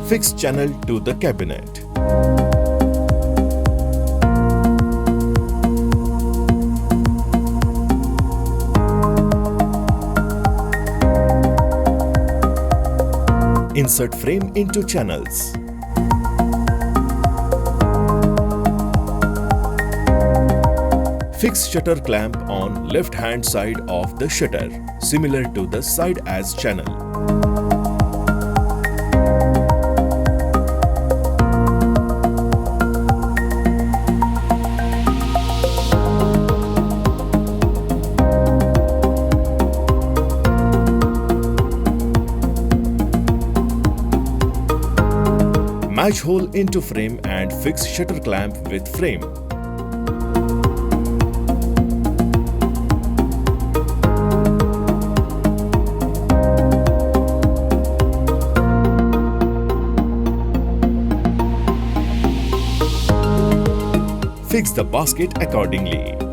Fix channel to the cabinet. Insert frame into channels. Fix shutter clamp on left hand side of the shutter, similar to the side as channel. Match hole into frame and fix shutter clamp with frame. Fix the basket accordingly.